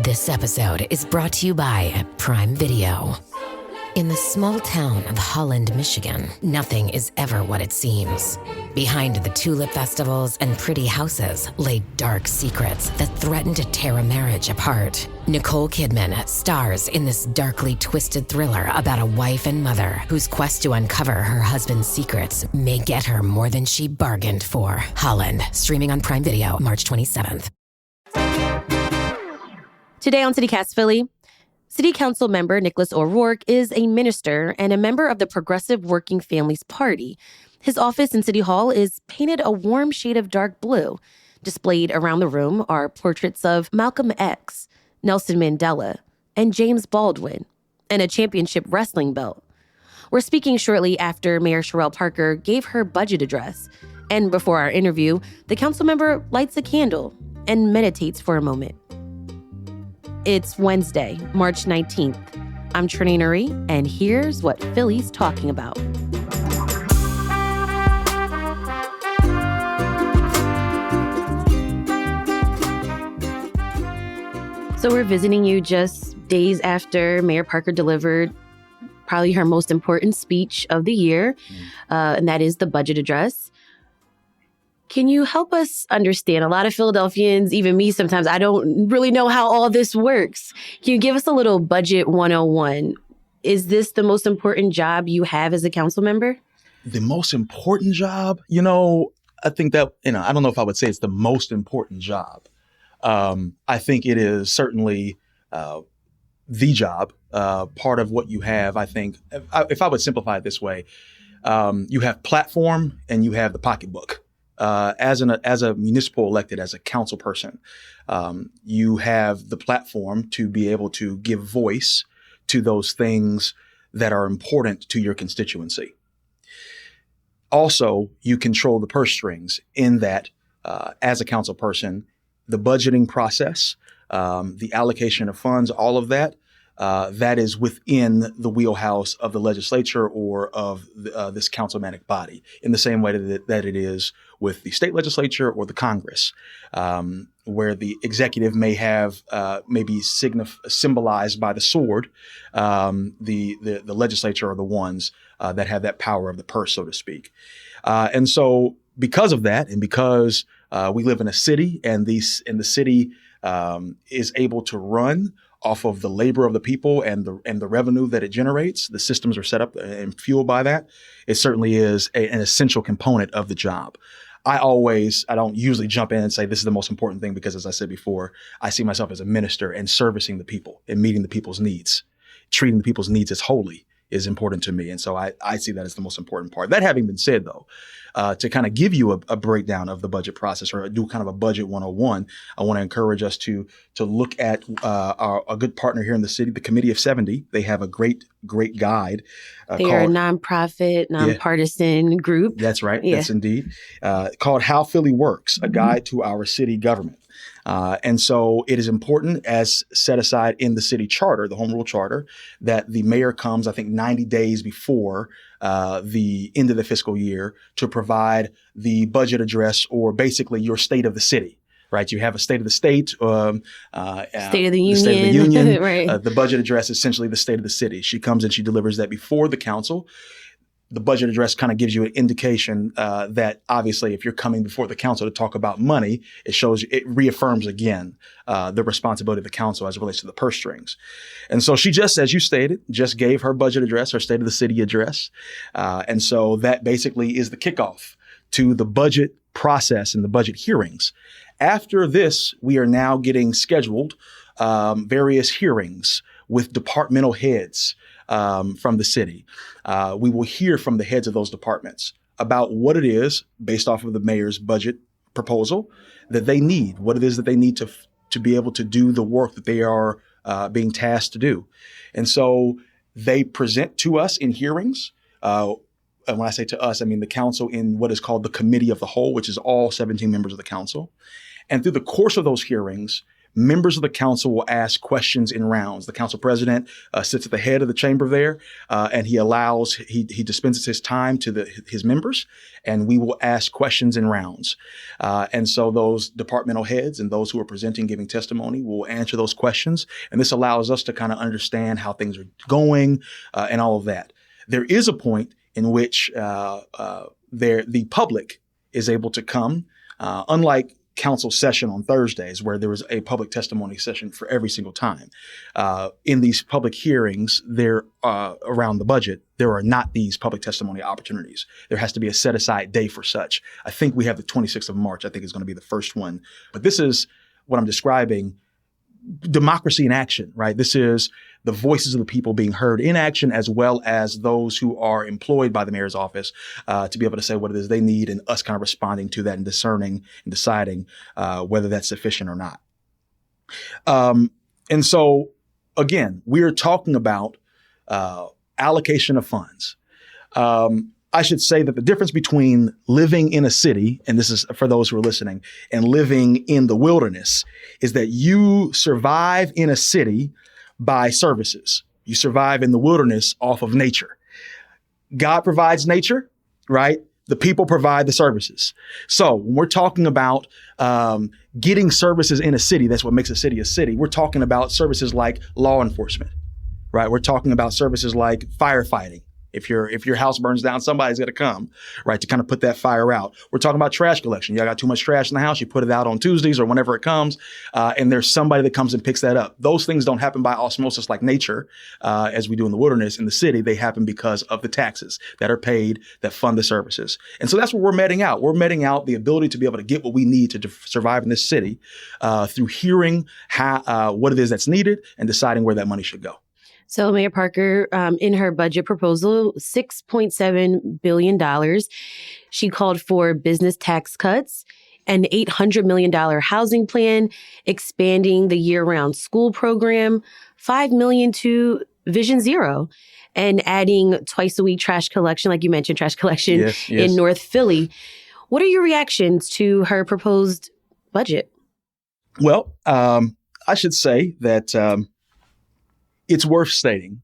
This episode is brought to you by Prime Video. In the small town of Holland, Michigan, nothing is ever what it seems. Behind the tulip festivals and pretty houses lay dark secrets that threaten to tear a marriage apart. Nicole Kidman stars in this darkly twisted thriller about a wife and mother whose quest to uncover her husband's secrets may get her more than she bargained for. Holland, streaming on Prime Video March 27th. Today on CityCast Philly, City Council member Nicolas O'Rourke is a minister and a member of the Progressive Working Families Party. His office in City Hall is painted a warm shade of dark blue. Displayed around the room are portraits of Malcolm X, Nelson Mandela, and James Baldwin, and a championship wrestling belt. We're speaking shortly after Mayor Sherelle Parker gave her budget address. And before our interview, the council member lights a candle and meditates for a moment. It's Wednesday, March 19th. I'm Trenae Nuri, and here's what Philly's talking about. So we're visiting you just days after Mayor Parker delivered probably her most important speech of the year, and that is the budget address. Can you help us understand? A lot of Philadelphians, even me sometimes, I don't really know how all this works. Can you give us a little budget 101? Is this the most important job you have as a council member? The most important job? I think that, I don't know if I would say it's the most important job. I think it is certainly the job, part of what you have. I think if I would simplify it this way, you have platform and you have the pocketbook. As a municipal elected, as a council person, you have the platform to be able to give voice to those things that are important to your constituency. Also, you control the purse strings in that, as a council person, the budgeting process, the allocation of funds, all of that, that is within the wheelhouse of the legislature or of this councilmanic body, in the same way that it is with the state legislature or the Congress, where the executive may have maybe symbolized by the sword. The legislature are the ones that have that power of the purse, so to speak. And so because of that, and because we live in a city, and the city is able to run off of the labor of the people and the revenue that it generates, the systems are set up and fueled by that. It certainly is an essential component of the job. I don't usually jump in and say this is the most important thing because, as I said before, I see myself as a minister, and servicing the people and meeting the people's needs, treating the people's needs as holy is important to me. And so I see that as the most important part. That having been said, though, to kind of give you a breakdown of the budget process, or do kind of a budget 101, I want to encourage us to look at a good partner here in the city, the Committee of 70. They have a great guide. They are a nonprofit, nonpartisan group. That's right. Yeah. That's indeed. Called How Philly Works, a guide to our city government. And so it is important, as set aside in the city charter, the home rule charter, that the mayor comes, I think, 90 days before the end of the fiscal year to provide the budget address, or basically your state of the city. Right, you have a state of the state, State of the Union. The State of the Union. Right. The budget address is essentially the state of the city. She comes and she delivers that before the council. The budget address kind of gives you an indication that obviously if you're coming before the council to talk about money, it reaffirms again the responsibility of the council as it relates to the purse strings. And so she just, as you stated, just gave her budget address, her state of the city address. And so that basically is the kickoff to the budget process and the budget hearings. After this, we are now getting scheduled various hearings with departmental heads from the city. We will hear from the heads of those departments about what it is, based off of the mayor's budget proposal, that they need, what it is that they need to be able to do the work that they are being tasked to do. And so they present to us in hearings. And when I say to us, I mean the council in what is called the Committee of the Whole, which is all 17 members of the council. And through the course of those hearings, members of the council will ask questions in rounds. The council president sits at the head of the chamber there, and he dispenses his time to his members, and we will ask questions in rounds. And so those departmental heads and those who are presenting, giving testimony, will answer those questions. And this allows us to kind of understand how things are going and all of that. There is a point in which the public is able to come, unlike council session on Thursdays, where there was a public testimony session for every single time. In these public hearings, around the budget, there are not these public testimony opportunities. There has to be a set aside day for such. I think we have the 26th of March, I think is going to be the first one. But this is what I'm describing, democracy in action, right? This is the voices of the people being heard in action, as well as those who are employed by the mayor's office to be able to say what it is they need, and us kind of responding to that and discerning and deciding whether that's sufficient or not. And so, again, we're talking about allocation of funds. I should say that the difference between living in a city, and this is for those who are listening, and living in the wilderness, is that you survive in a city by services. You survive in the wilderness off of nature. God provides nature, right? The people provide the services. So when we're talking about getting services in a city, that's what makes a city. We're talking about services like law enforcement, right? We're talking about services like firefighting. If your house burns down, somebody's got to come, right, to kind of put that fire out. We're talking about trash collection. Y'all got too much trash in the house. You put it out on Tuesdays or whenever it comes, and there's somebody that comes and picks that up. Those things don't happen by osmosis like nature, as we do in the wilderness. In the city, they happen because of the taxes that are paid that fund the services. And so that's what we're meting out. We're meting out the ability to be able to get what we need to survive in this city through hearing what it is that's needed and deciding where that money should go. So Mayor Parker, in her budget proposal, $6.7 billion, she called for business tax cuts, an $800 million housing plan, expanding the year-round school program, $5 million to Vision Zero, and adding twice-a-week trash collection, like you mentioned, trash collection yes. in North Philly. What are your reactions to her proposed budget? Well, I should say that it's worth stating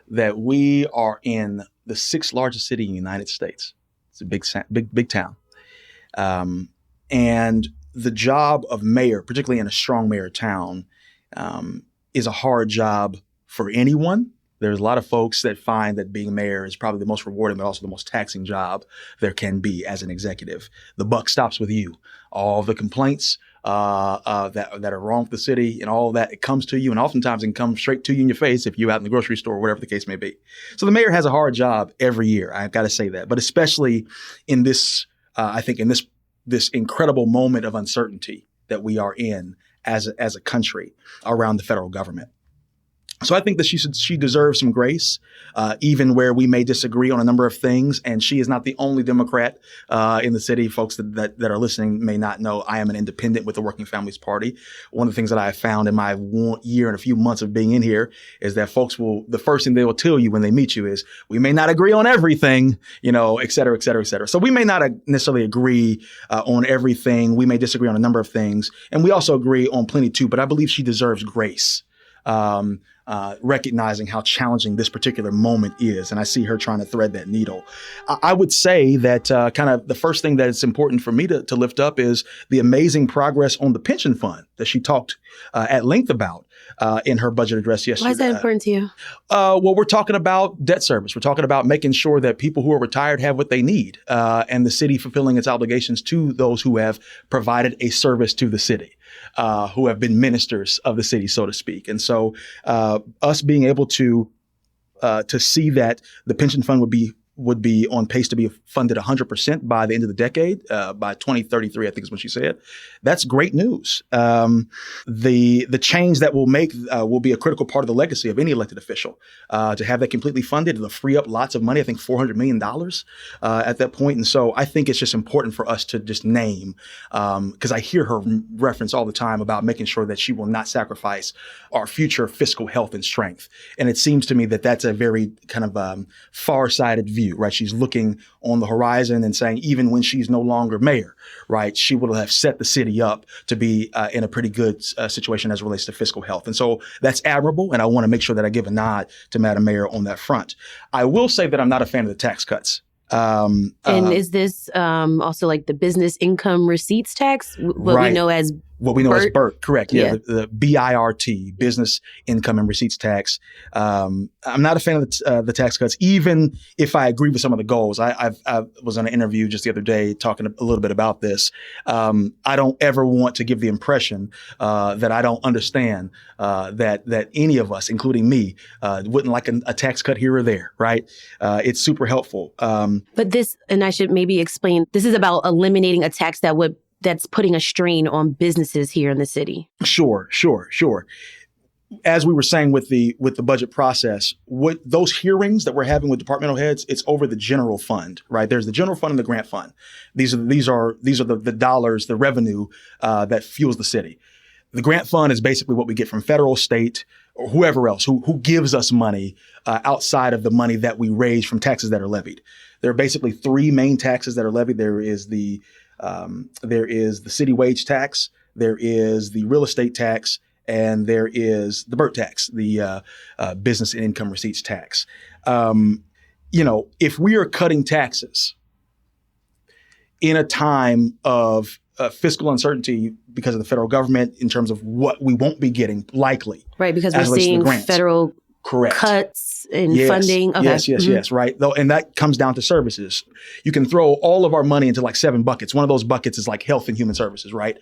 that we are in the sixth largest city in the United States. It's a big town. And the job of mayor, particularly in a strong mayor town, is a hard job for anyone. There's a lot of folks that find that being mayor is probably the most rewarding, but also the most taxing job there can be as an executive. The buck stops with you. All the complaints that are wrong with the city and all of that, it comes to you, and oftentimes it can come straight to you in your face if you're out in the grocery store or whatever the case may be. So the mayor has a hard job every year. I've got to say that, but especially in this, I think in this incredible moment of uncertainty that we are in as a country around the federal government. So I think that she deserves some grace, even where we may disagree on a number of things. And she is not the only Democrat in the city. Folks that are listening may not know I am an independent with the Working Families Party. One of the things that I have found in my 1 year and a few months of being in here is that folks the first thing they will tell you when they meet you is, we may not agree on everything, et cetera, et cetera, et cetera. So we may not necessarily agree on everything. We may disagree on a number of things. And we also agree on plenty too, but I believe she deserves grace. Recognizing how challenging this particular moment is. And I see her trying to thread that needle. I would say that kind of the first thing that it's important for me to lift up is the amazing progress on the pension fund that she talked at length about in her budget address yesterday. Why is that important to you? Well, we're talking about debt service. We're talking about making sure that people who are retired have what they need, and the city fulfilling its obligations to those who have provided a service to the city. Who have been ministers of the city, so to speak. And so us being able to see that the pension fund would be on pace to be funded 100% by the end of the decade, by 2033, I think is what she said. That's great news. The change that we'll make will be a critical part of the legacy of any elected official. To have that completely funded, it'll free up lots of money, I think $400 million at that point. And so I think it's just important for us to just name, because I hear her reference all the time about making sure that she will not sacrifice our future fiscal health and strength. And it seems to me that that's a very kind of far-sighted view view, right? She's looking on the horizon and saying, even when she's no longer mayor, right, she will have set the city up to be in a pretty good situation as it relates to fiscal health. And so that's admirable. And I want to make sure that I give a nod to Madam Mayor on that front. I will say that I'm not a fan of the tax cuts. And is this also like the business income receipts tax, what right. we know as BIRT, correct. Yeah. The BIRT, business income and receipts tax. I'm not a fan of the tax cuts, even if I agree with some of the goals. I was on an interview just the other day talking a little bit about this. I don't ever want to give the impression that I don't understand that any of us, including me, wouldn't like a tax cut here or there, right? It's super helpful. But this, and I should maybe explain, this is about eliminating a tax that's putting a strain on businesses here in the city. Sure. As we were saying with the budget process, what those hearings that we're having with departmental heads, it's over the general fund, right? There's the general fund and the grant fund. These are the dollars, the revenue that fuels the city. The grant fund is basically what we get from federal, state, or whoever else who gives us money outside of the money that we raise from taxes that are levied. There are basically three main taxes that are levied. There is the city wage tax, there is the real estate tax, and there is the BIRT tax, the business and income receipts tax. If we are cutting taxes in a time of fiscal uncertainty because of the federal government in terms of what we won't be getting, likely. Right, because we're seeing federal correct cuts in funding. Okay. Yes, right. Though, and that comes down to services. You can throw all of our money into like 7 buckets. One of those buckets is like health and human services, right?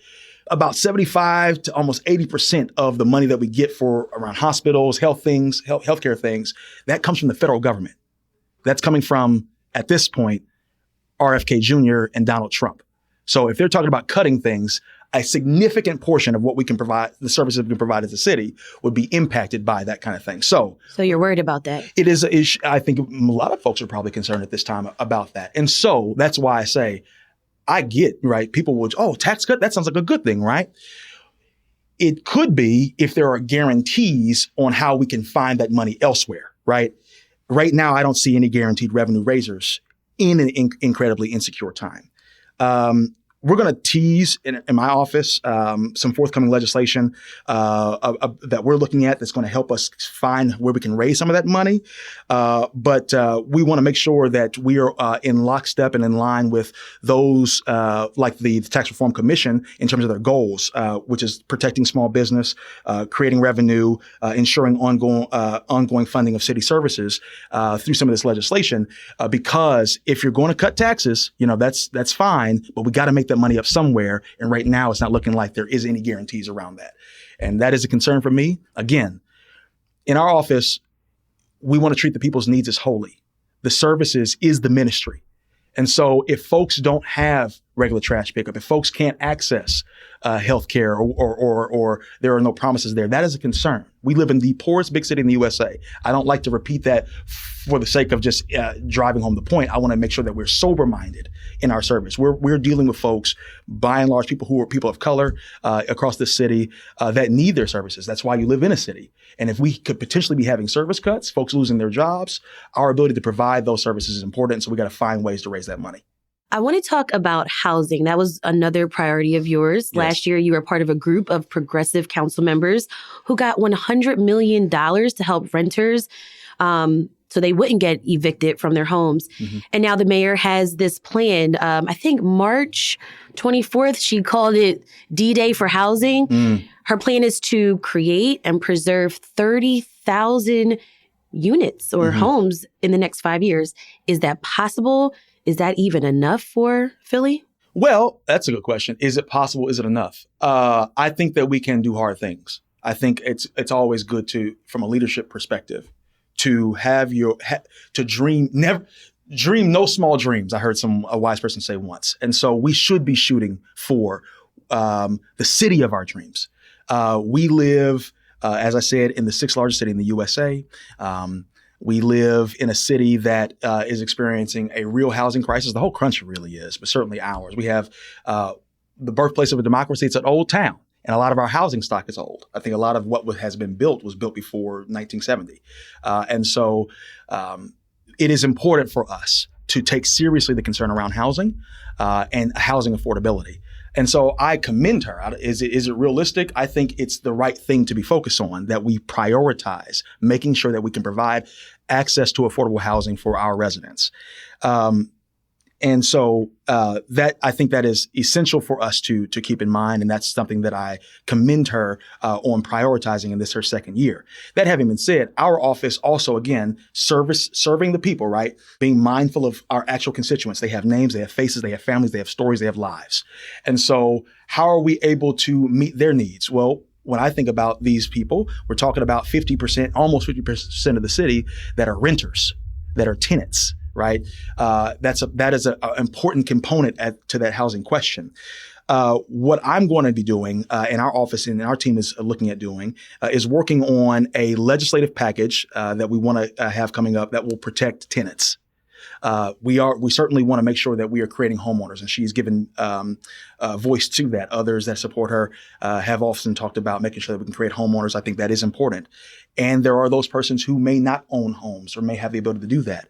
About 75 to almost 80% of the money that we get for around hospitals, healthcare things, that comes from the federal government. That's coming from, at this point, RFK Jr. and Donald Trump. So if they're talking about cutting things, a significant portion of what we can provide, the services we can provide as a city, would be impacted by that kind of thing. So you're worried about that? It is. I think a lot of folks are probably concerned at this time about that. And so that's why I say, I get, right, people would, tax cut, that sounds like a good thing, right? It could be if there are guarantees on how we can find that money elsewhere, right? Right now, I don't see any guaranteed revenue raisers in an incredibly insecure time. We're going to tease in my office some forthcoming legislation that we're looking at that's going to help us find where we can raise some of that money. But we want to make sure that we are in lockstep and in line with those like the Tax Reform Commission in terms of their goals, which is protecting small business, creating revenue, ensuring ongoing funding of city services through some of this legislation. Because if you're going to cut taxes, that's fine, but we got to make that money up somewhere. And right now, it's not looking like there is any guarantees around that. And that is a concern for me. Again, in our office, we want to treat the people's needs as holy. The services is the ministry. And so if folks don't have regular trash pickup, if folks can't access healthcare or there are no promises there, that is a concern. We live in the poorest big city in the USA. I don't like to repeat that for the sake of just driving home the point. I want to make sure that we're sober-minded in our service. We're dealing with folks, by and large, people who are people of color across the city that need their services. That's why you live in a city. And if we could potentially be having service cuts, folks losing their jobs, our ability to provide those services is important. So we got to find ways to raise that money. I want to talk about housing. That was another priority of yours. Yes. Last year, you were part of a group of progressive council members who got $100 million to help renters so they wouldn't get evicted from their homes. Mm-hmm. And now the mayor has this plan. I think March 24th, she called it D-Day for housing. Her plan is to create and preserve 30,000 units or homes in the next 5 years. Is that possible? Is that even enough for Philly? Well, that's a good question. Is it possible? Is it enough? I think that we can do hard things. I think it's always good to, from a leadership perspective, to have to dream no small dreams. I heard a wise person say once. And so we should be shooting for the city of our dreams. We live, as I said, in the 6th largest city in the USA. We live in a city that is experiencing a real housing crisis. The whole country really is, but certainly ours. We have the birthplace of a democracy. It's an old town, and a lot of our housing stock is old. I think a lot of what has been built was built before 1970. And so it is important for us to take seriously the concern around housing and housing affordability. And so I commend her. Is it realistic? I think it's the right thing to be focused on, that we prioritize making sure that we can provide access to affordable housing for our residents. And so that I think that is essential for us to keep in mind, and that's something that I commend her on prioritizing in her second year. That having been said, our office also, again, serving the people, right? Being mindful of our actual constituents. They have names, they have faces, they have families, they have stories, they have lives. And so how are we able to meet their needs? Well, when I think about these people, we're talking about 50%, almost 50% of the city that are renters, that are tenants. Right, that is an important component to that housing question. What I'm going to be doing in our office and our team is looking at doing is working on a legislative package that we want to have coming up that will protect tenants. We certainly want to make sure that we are creating homeowners, and she's given voice to that. Others that support her have often talked about making sure that we can create homeowners. I think that is important. And there are those persons who may not own homes or may have the ability to do that.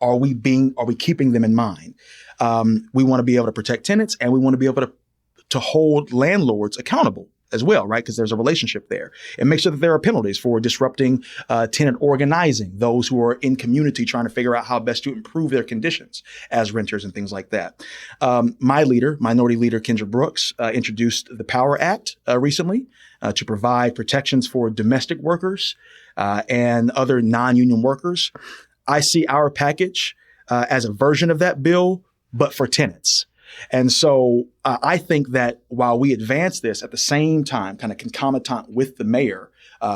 Are we keeping them in mind? We want to be able to protect tenants, and we want to be able to hold landlords accountable as well, right? Because there's a relationship there, and make sure that there are penalties for disrupting tenant organizing, those who are in community trying to figure out how best to improve their conditions as renters and things like that. My leader, Minority Leader Kendra Brooks, introduced the Power Act recently to provide protections for domestic workers and other non-union workers. I see our package as a version of that bill, but for tenants. And so I think that while we advance this at the same time, kind of concomitant with the mayor,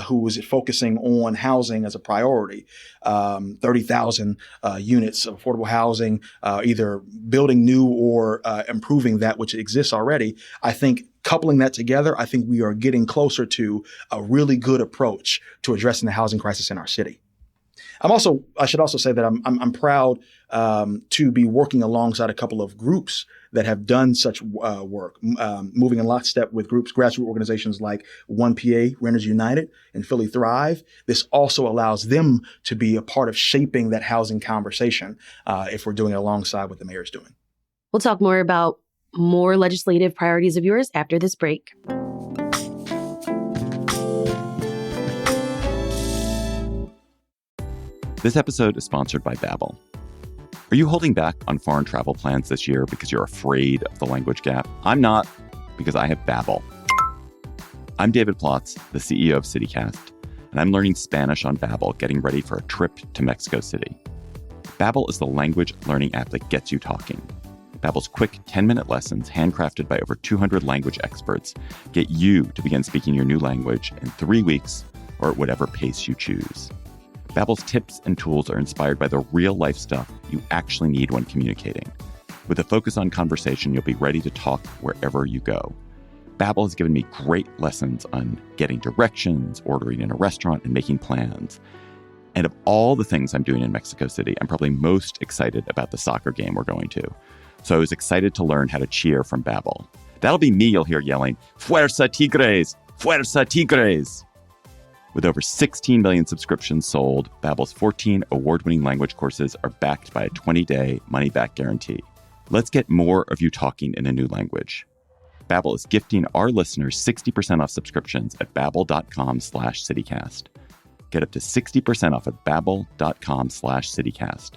who was focusing on housing as a priority, 30,000 units of affordable housing, either building new or improving that which exists already. I think coupling that together, I think we are getting closer to a really good approach to addressing the housing crisis in our city. I should also say that I'm proud to be working alongside a couple of groups that have done such work, moving in lockstep with grassroots organizations like 1PA, Renters United, and Philly Thrive. This also allows them to be a part of shaping that housing conversation if we're doing it alongside what the mayor's doing. We'll talk more about more legislative priorities of yours after this break. This episode is sponsored by Babbel. Are you holding back on foreign travel plans this year because you're afraid of the language gap? I'm not, because I have Babbel. I'm David Plotz, the CEO of CityCast, and I'm learning Spanish on Babbel, getting ready for a trip to Mexico City. Babbel is the language learning app that gets you talking. Babbel's quick 10-minute lessons, handcrafted by over 200 language experts, get you to begin speaking your new language in 3 weeks or at whatever pace you choose. Babbel's tips and tools are inspired by the real-life stuff you actually need when communicating. With a focus on conversation, you'll be ready to talk wherever you go. Babbel has given me great lessons on getting directions, ordering in a restaurant, and making plans. And of all the things I'm doing in Mexico City, I'm probably most excited about the soccer game we're going to. So I was excited to learn how to cheer from Babbel. That'll be me you'll hear yelling, "Fuerza Tigres! Fuerza Tigres!" With over 16 million subscriptions sold, Babbel's 14 award-winning language courses are backed by a 20-day money-back guarantee. Let's get more of you talking in a new language. Babbel is gifting our listeners 60% off subscriptions at babbel.com/citycast. Get up to 60% off at babbel.com/citycast.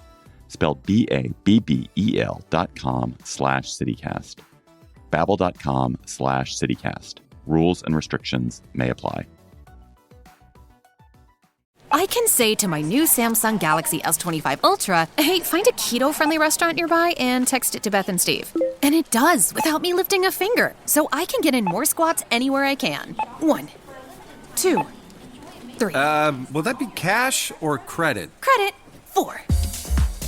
Spelled BABBEL.com/citycast. Babbel.com/citycast. Rules and restrictions may apply. I can say to my new Samsung Galaxy S25 Ultra, hey, find a keto-friendly restaurant nearby and text it to Beth and Steve. And it does, without me lifting a finger. So I can get in more squats anywhere I can. 1, 2, 3. Will that be cash or credit? Credit. 4.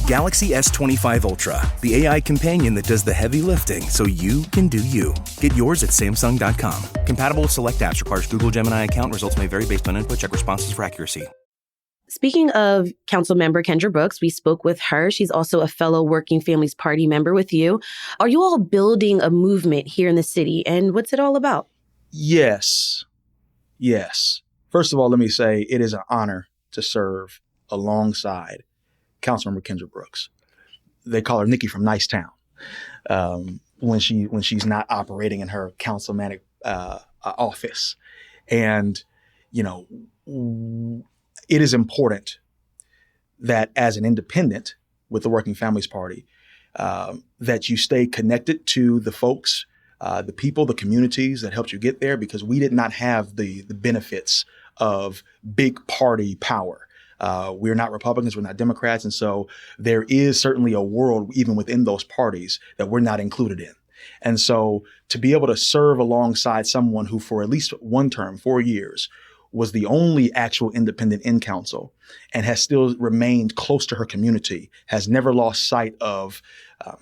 Galaxy S25 Ultra, the AI companion that does the heavy lifting so you can do you. Get yours at Samsung.com. Compatible with select apps. Requires Google Gemini account. Results may vary based on input. Check responses for accuracy. Speaking of Councilmember Kendra Brooks, we spoke with her. She's also a fellow Working Families Party member with you. Are you all building a movement here in the city, and what's it all about? Yes. First of all, let me say it is an honor to serve alongside Councilmember Kendra Brooks. They call her Nikki from Nice Town when she's not operating in her councilmanic office. And, it is important that as an independent with the Working Families Party, that you stay connected to the folks, the people, the communities that helped you get there, because we did not have the benefits of big party power. We're not Republicans, we're not Democrats. And so there is certainly a world even within those parties that we're not included in. And so to be able to serve alongside someone who for at least one term, 4 years, was the only actual independent in council and has still remained close to her community, has never lost sight of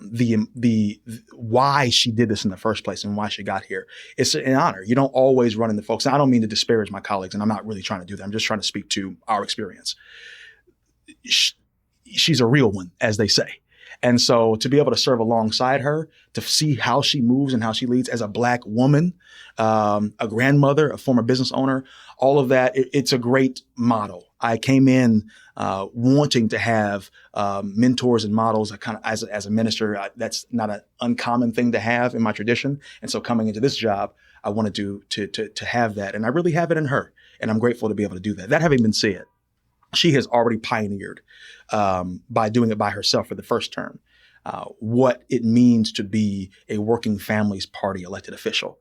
the why she did this in the first place and why she got here. It's an honor. You don't always run into folks. And I don't mean to disparage my colleagues, and I'm not really trying to do that. I'm just trying to speak to our experience. She's a real one, as they say. And so to be able to serve alongside her, to see how she moves and how she leads as a Black woman, a grandmother, a former business owner, all of that, it's a great model. I came in wanting to have mentors and models. I kind of, as a minister, that's not an uncommon thing to have in my tradition. And so coming into this job, I wanted to have that. And I really have it in her. And I'm grateful to be able to do that. That having been said, she has already pioneered by doing it by herself for the first term, what it means to be a Working Families Party elected official.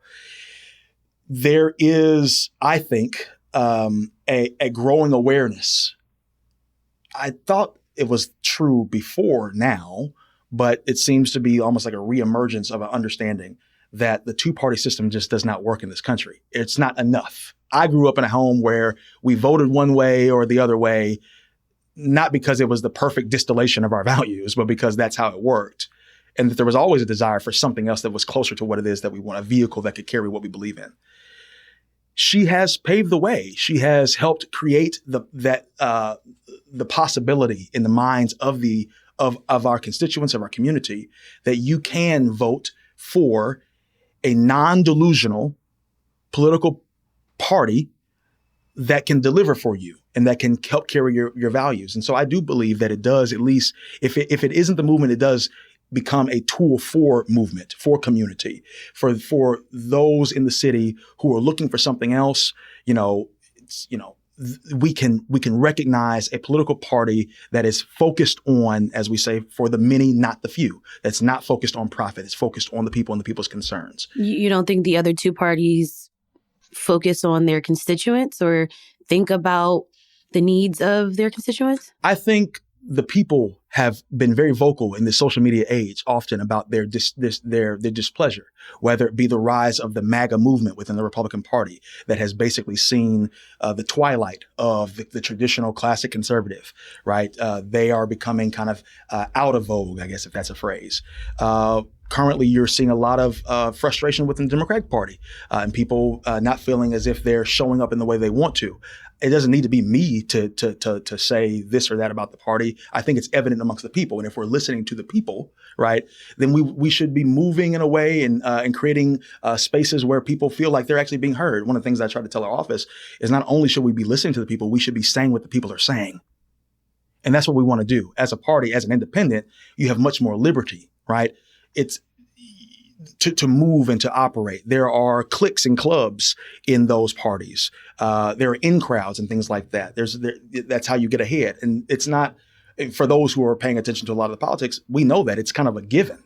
There is, I think, a growing awareness. I thought it was true before now, but it seems to be almost like a reemergence of an understanding that the two-party system just does not work in this country. It's not enough. I grew up in a home where we voted one way or the other way, not because it was the perfect distillation of our values, but because that's how it worked. And that there was always a desire for something else that was closer to what it is that we want, a vehicle that could carry what we believe in. She has paved the way. She has helped create the possibility in the minds of our constituents, of our community, that you can vote for a non-delusional political party that can deliver for you and that can help carry your values. And so I do believe that it does, at least if it isn't the movement, it does become a tool for movement, for community, for those in the city who are looking for something else. We can recognize a political party that is focused on, as we say, for the many, not the few. That's not focused on profit. It's focused on the people and the people's concerns. You don't think the other two parties focus on their constituents or think about the needs of their constituents? I think the people have been very vocal in the social media age, often about their displeasure, whether it be the rise of the MAGA movement within the Republican Party that has basically seen the twilight of the traditional classic conservative, right? They are becoming kind of out of vogue, I guess, if that's a phrase. Currently, you're seeing a lot of frustration within the Democratic Party and people not feeling as if they're showing up in the way they want to. It doesn't need to be me to say this or that about the party. I think it's evident amongst the people. And if we're listening to the people, right, then we should be moving in a way and creating spaces where people feel like they're actually being heard. One of the things I try to tell our office is not only should we be listening to the people, we should be saying what the people are saying. And that's what we want to do. As a party, as an independent, you have much more liberty, right? It's to move and to operate. There are cliques and clubs in those parties. There are in crowds and things like that. That's how you get ahead. And it's not, for those who are paying attention to a lot of the politics, we know that it's kind of a given.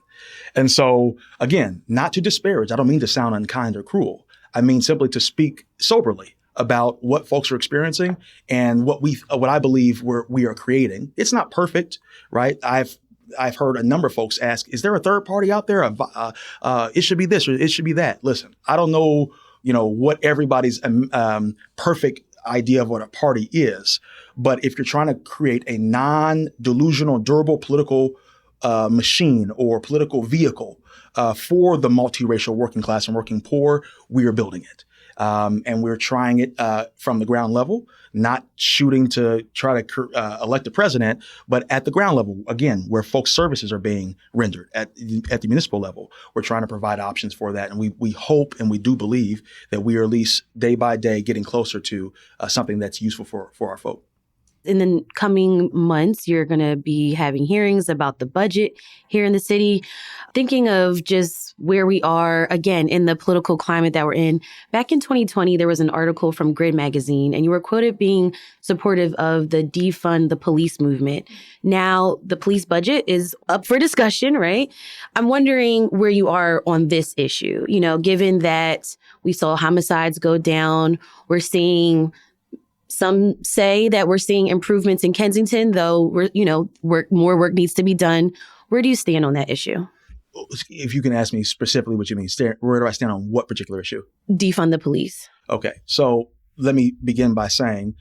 And so, again, not to disparage. I don't mean to sound unkind or cruel. I mean simply to speak soberly about what folks are experiencing and what I believe we are creating. It's not perfect, right? I've heard a number of folks ask, is there a third party out there? It should be this or it should be that. Listen, I don't know, what everybody's perfect idea of what a party is. But if you're trying to create a non-delusional, durable political machine or political vehicle for the multiracial working class and working poor, we are building it. And we're trying it from the ground level, not shooting to try to elect a president, but at the ground level, again, where folks' services are being rendered at the municipal level. We're trying to provide options for that. And we hope and we do believe that we are at least day by day getting closer to something that's useful for our folk. In the coming months, you're going to be having hearings about the budget here in the city. Thinking of just where we are, again, in the political climate that we're in. Back in 2020, there was an article from Grid magazine, and you were quoted being supportive of the Defund the Police movement. Now, the police budget is up for discussion, right? I'm wondering where you are on this issue. You know, given that we saw homicides go down, we're seeing... Some say that we're seeing improvements in Kensington, though more work needs to be done. Where do you stand on that issue? If you can ask me specifically what you mean, where do I stand on what particular issue? Defund the police. Okay, so let me begin by saying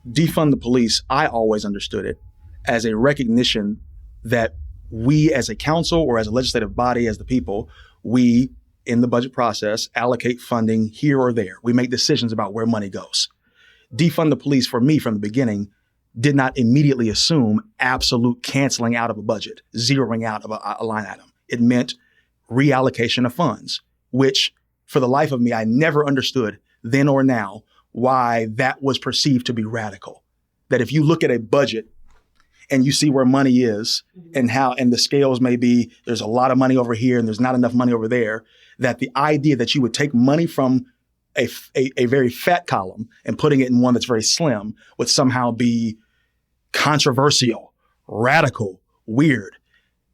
defund the police, I always understood it as a recognition that we as a council or as a legislative body, as the people, we in the budget process allocate funding here or there. We make decisions about where money goes. Defund the police, for me, from the beginning, did not immediately assume absolute canceling out of a budget, zeroing out of a line item. It meant reallocation of funds, which, for the life of me, I never understood then or now why that was perceived to be radical. That if you look at a budget and you see where money is and the scales may be, there's a lot of money over here and there's not enough money over there, that the idea that you would take money from a very fat column and putting it in one that's very slim would somehow be controversial, radical, weird.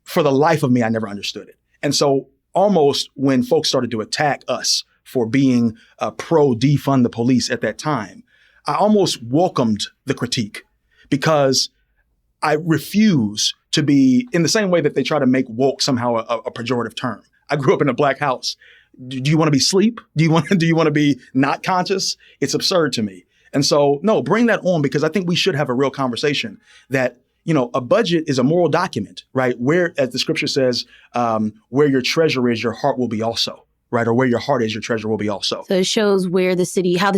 For the life of me, I never understood it. And so almost when folks started to attack us for being pro defund the police at that time, I almost welcomed the critique because I refuse to be in the same way that they try to make woke somehow a pejorative term. I grew up in a Black house. Do you want to be asleep? Do you want to be not conscious? It's absurd to me. And so, no, bring that on because I think we should have a real conversation that, a budget is a moral document, right? Where, as the scripture says, where your treasure is, your heart will be also, right? Or where your heart is, your treasure will be also. So it shows how the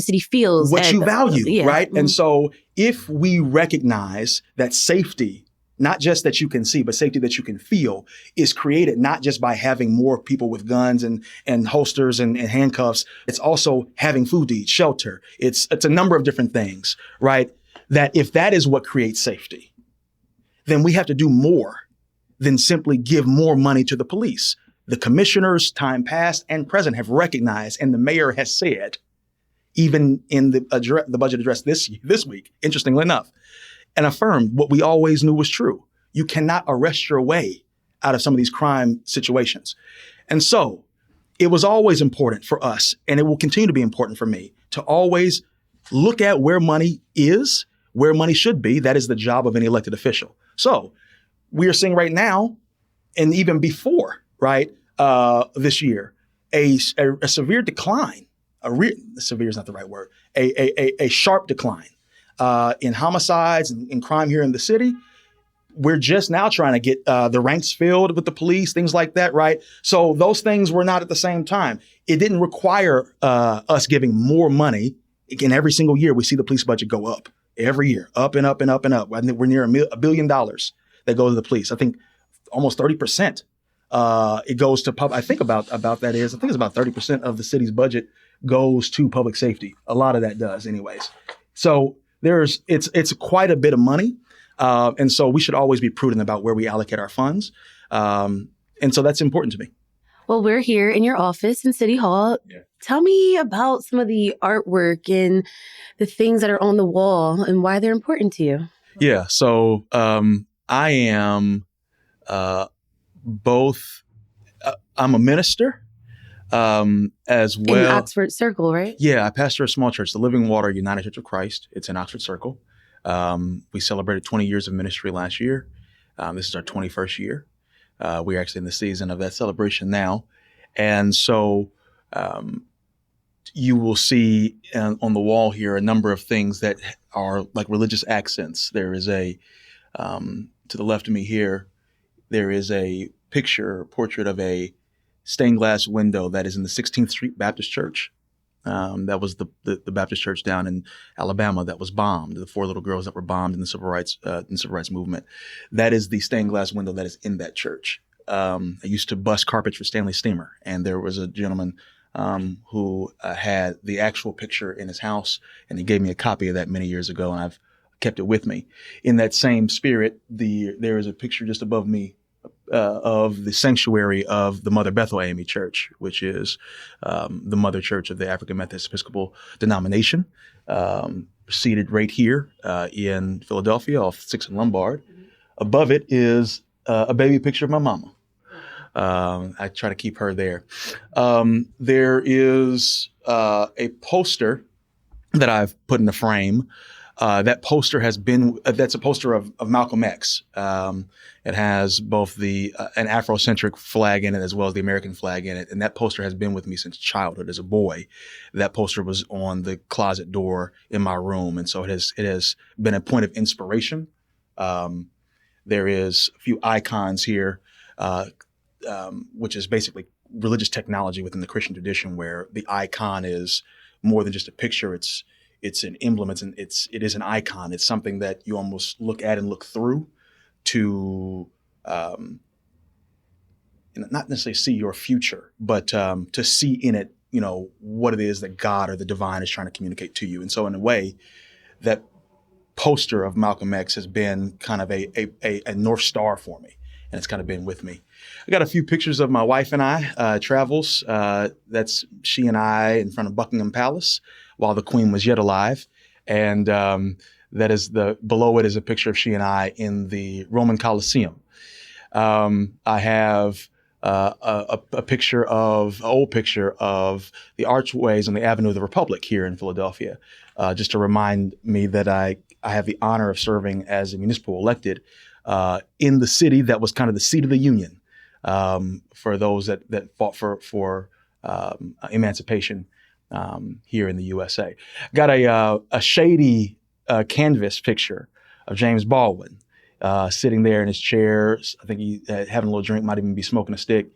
city feels. What you value, right? Mm-hmm. And so if we recognize that safety, not just that you can see, but safety that you can feel, is created not just by having more people with guns and holsters and handcuffs. It's also having food to eat, shelter. It's a number of different things, right? That if that is what creates safety, then we have to do more than simply give more money to the police. The commissioners, time past and present, have recognized, and the mayor has said, even in the budget address this week, interestingly enough, and affirmed what we always knew was true. You cannot arrest your way out of some of these crime situations. And so it was always important for us, and it will continue to be important for me, to always look at where money is, where money should be. That is the job of any elected official. So we are seeing right now, and even before, right, this year, a severe decline, severe is not the right word, a sharp decline in homicides and crime here in the city. We're just now trying to get the ranks filled with the police, things like that, right? So those things were not at the same time. It didn't require us giving more money. Again, every single year we see the police budget go up. Every year, up and up and up and up. I think we're near $1 billion that go to the police. I think almost 30%. It goes to I think about that is, I think it's about 30% of the city's budget goes to public safety. A lot of that does anyways. So it's quite a bit of money. And so we should always be prudent about where we allocate our funds. And so that's important to me. Well, we're here in your office in City Hall. Yeah. Tell me about some of the artwork and the things that are on the wall and why they're important to you. Yeah. So I am both, I'm a minister as well. In Oxford Circle, right? Yeah. I pastor a small church, the Living Water United Church of Christ. It's in Oxford Circle. We celebrated 20 years of ministry last year. This is our 21st year. We're actually in the season of that celebration now. And so you will see on the wall here a number of things that are like religious accents. There is to the left of me here, there is a portrait of a stained glass window that is in the 16th Street Baptist Church. That was the Baptist church down in Alabama that was bombed. The 4 little girls that were bombed in the civil rights movement. That is the stained glass window that is in that church. I used to bust carpets for Stanley Steamer, and there was a gentleman who had the actual picture in his house, and he gave me a copy of that many years ago, and I've kept it with me. In that same spirit, there is a picture just above me of the sanctuary of the Mother Bethel AME Church, which is the mother church of the African Methodist Episcopal denomination, seated right here in Philadelphia off 6th and Lombard. Above it is a baby picture of my mama. I try to keep her there. There is a poster that I've put in the frame. That poster that's a poster of Malcolm X. It has both an Afrocentric flag in it as well as the American flag in it. And that poster has been with me since childhood as a boy. That poster was on the closet door in my room. And so it has been a point of inspiration. There is a few icons here, which is basically religious technology within the Christian tradition, where the icon is more than just a picture. It's an emblem. It is an icon. It's something that you almost look at and look through to not necessarily see your future, but to see in it, what it is that God or the divine is trying to communicate to you. And so in a way, that poster of Malcolm X has been kind of a North Star for me. And it's kind of been with me. I got a few pictures of my wife and I, travels. That's she and I in front of Buckingham Palace while the Queen was yet alive. And that is below it is a picture of she and I in the Roman Colosseum. I have an old picture of the archways on the Avenue of the Republic here in Philadelphia, just to remind me that I have the honor of serving as a municipal elected in the city that was kind of the seat of the Union for those that fought for emancipation here in the USA. Got a shady canvas picture of James Baldwin sitting there in his chair. I think he having a little drink, might even be smoking a stick,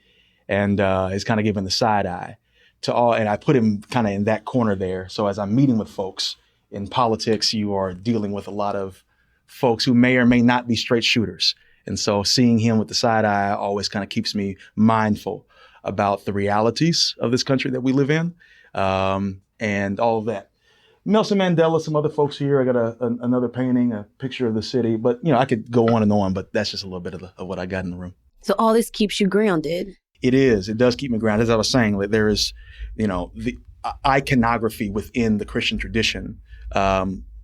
and is kind of giving the side eye to all. And I put him kind of in that corner there. So as I'm meeting with folks in politics, you are dealing with a lot of folks who may or may not be straight shooters. And so seeing him with the side eye always kind of keeps me mindful about the realities of this country that we live in, and all of that. Nelson Mandela, some other folks here. I got another painting, a picture of the city. But, I could go on and on, but that's just a little bit of what I got in the room. So all this keeps you grounded. It is. It does keep me grounded. As I was saying, there is, the iconography within the Christian tradition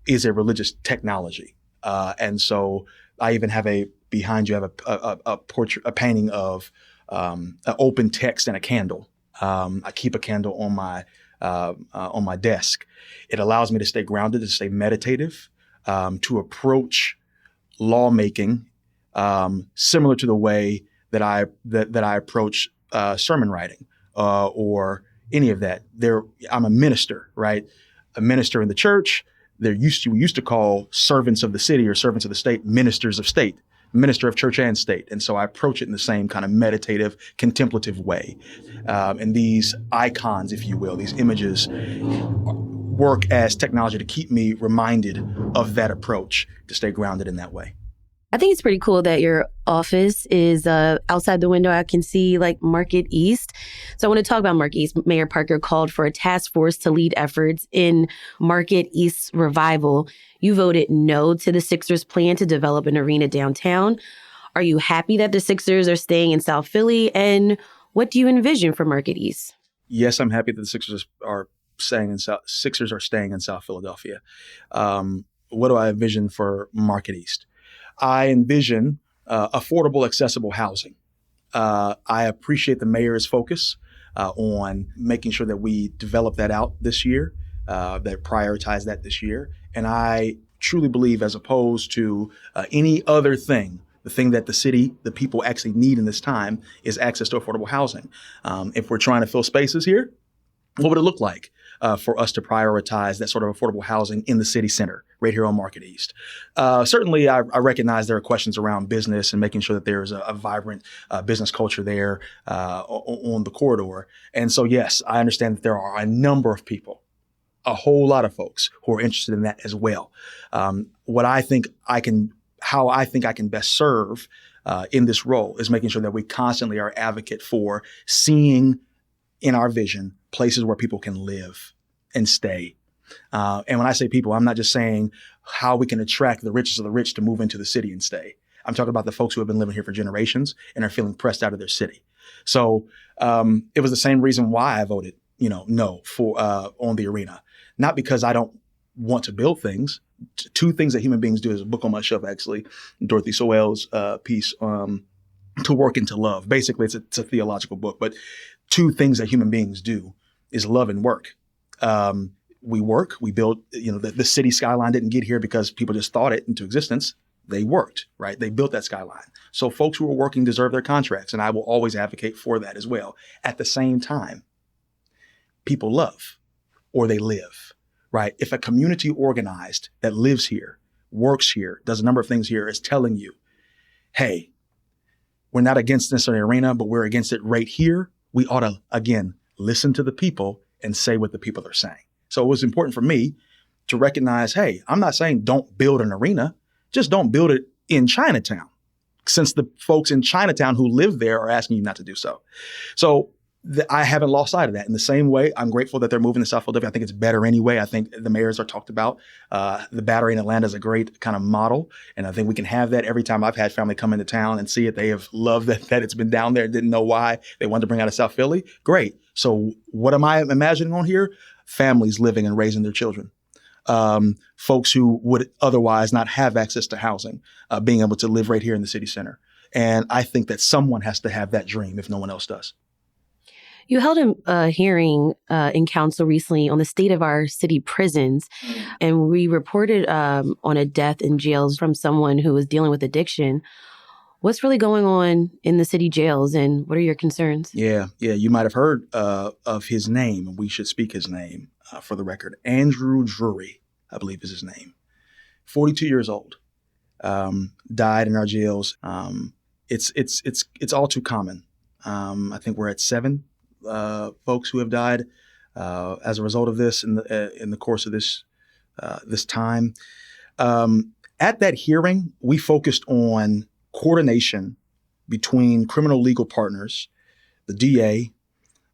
is a religious technology. And so I even have behind you have a portrait, a painting of an open text and a candle. I keep a candle on my desk. It allows me to stay grounded, to stay meditative, to approach lawmaking similar to the way that I approach sermon writing or any of that. I'm a minister, right? A minister in the church. We used to call servants of the city or servants of the state ministers of state, minister of church and state. And so I approach it in the same kind of meditative, contemplative way. And these icons, if you will, these images work as technology to keep me reminded of that approach, to stay grounded in that way. I think it's pretty cool that your office is outside the window. I can see Market East. So I want to talk about Market East. Mayor Parker called for a task force to lead efforts in Market East's revival. You voted no to the Sixers' plan to develop an arena downtown. Are you happy that the Sixers are staying in South Philly? And what do you envision for Market East? Yes, I'm happy that the Sixers are staying in South Philadelphia. What do I envision for Market East? I envision affordable, accessible housing. I appreciate the mayor's focus on making sure that we develop that out this year, that prioritize that this year. And I truly believe, as opposed to any other thing, the thing that the people actually need in this time is access to affordable housing. If we're trying to fill spaces here, what would it look like for us to prioritize that sort of affordable housing in the city center, right here on Market East? Certainly, I recognize there are questions around business and making sure that there is a vibrant business culture there on the corridor. And so, yes, I understand that there are a number of people, a whole lot of folks who are interested in that as well. How I think I can best serve in this role is making sure that we constantly are advocate for seeing in our vision places where people can live and stay. And when I say people, I'm not just saying how we can attract the richest of the rich to move into the city and stay. I'm talking about the folks who have been living here for generations and are feeling pressed out of their city. So it was the same reason why I voted, no for on the arena. Not because I don't want to build things. Two things that human beings do is a book on my shelf, actually, Dorothy Sowell's piece, To Work and to Love. Basically, it's a theological book, but two things that human beings do is love and work. We work, we build, the city skyline didn't get here because people just thought it into existence. They worked, right? They built that skyline. So folks who are working deserve their contracts, and I will always advocate for that as well. At the same time, people love or they live, right? If a community organized that lives here, works here, does a number of things here is telling you, hey, we're not against this in the arena, but we're against it right here, we ought to, again, listen to the people and say what the people are saying. So it was important for me to recognize, hey, I'm not saying don't build an arena, just don't build it in Chinatown, since the folks in Chinatown who live there are asking you not to do so. So I haven't lost sight of that. In the same way, I'm grateful that they're moving to South Philadelphia. I think it's better anyway. I think the mayors are talked about. The Battery in Atlanta is a great kind of model. And I think we can have that every time I've had family come into town and see it. They have loved that it's been down there, didn't know why they wanted to bring out of South Philly. Great. So what am I imagining on here? Families living and raising their children. Folks who would otherwise not have access to housing, being able to live right here in the city center. And I think that someone has to have that dream if no one else does. You held a hearing in council recently on the state of our city prisons, and we reported on a death in jails from someone who was dealing with addiction. What's really going on in the city jails, and what are your concerns? Yeah. You might have heard of his name, and we should speak his name for the record. Andrew Drury, I believe is his name. 42 years old, died in our jails. It's all too common. I think we're at 7 folks who have died as a result of this in the course of this time. At that hearing, we focused on coordination between criminal legal partners, the DA,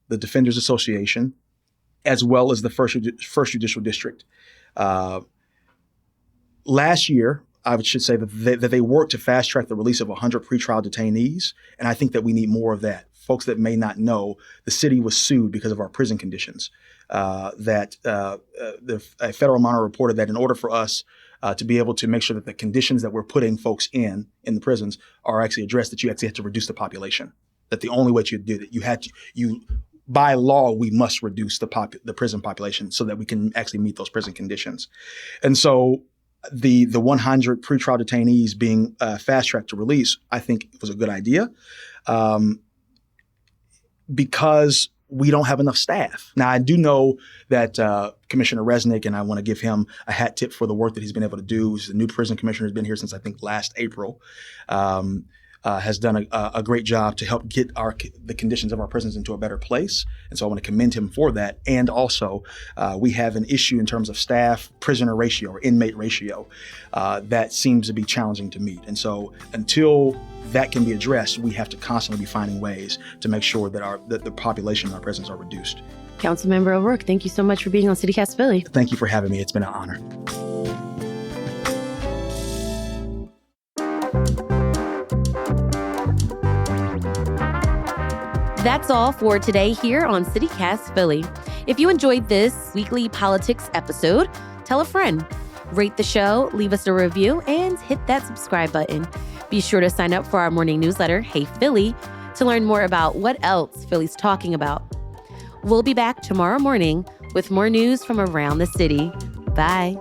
the Defenders Association, as well as the First Judicial District. Last year, I should say that they worked to fast track the release of 100 pretrial detainees, and I think that we need more of that. Folks that may not know, the city was sued because of our prison conditions. The federal monitor reported that in order for us to be able to make sure that the conditions that we're putting folks in the prisons are actually addressed, that you actually have to reduce the population. That the only way you do that, by law, we must reduce the prison population so that we can actually meet those prison conditions. And so the 100 pretrial detainees being fast-tracked to release, I think was a good idea. Because we don't have enough staff. Now, I do know that Commissioner Resnick, and I want to give him a hat tip for the work that he's been able to do. He's the new prison commissioner, has been here since I think last April, has done a great job to help get the conditions of our prisons into a better place. And so I want to commend him for that. And also, we have an issue in terms of staff prisoner ratio or inmate ratio that seems to be challenging to meet. And so until that can be addressed, we have to constantly be finding ways to make sure that the population in our prisons are reduced. Councilmember O'Rourke, thank you so much for being on CityCast Philly. Thank you for having me. It's been an honor. That's all for today here on CityCast Philly. If you enjoyed this weekly politics episode, tell a friend. Rate the show, leave us a review, and hit that subscribe button. Be sure to sign up for our morning newsletter, Hey Philly, to learn more about what else Philly's talking about. We'll be back tomorrow morning with more news from around the city. Bye.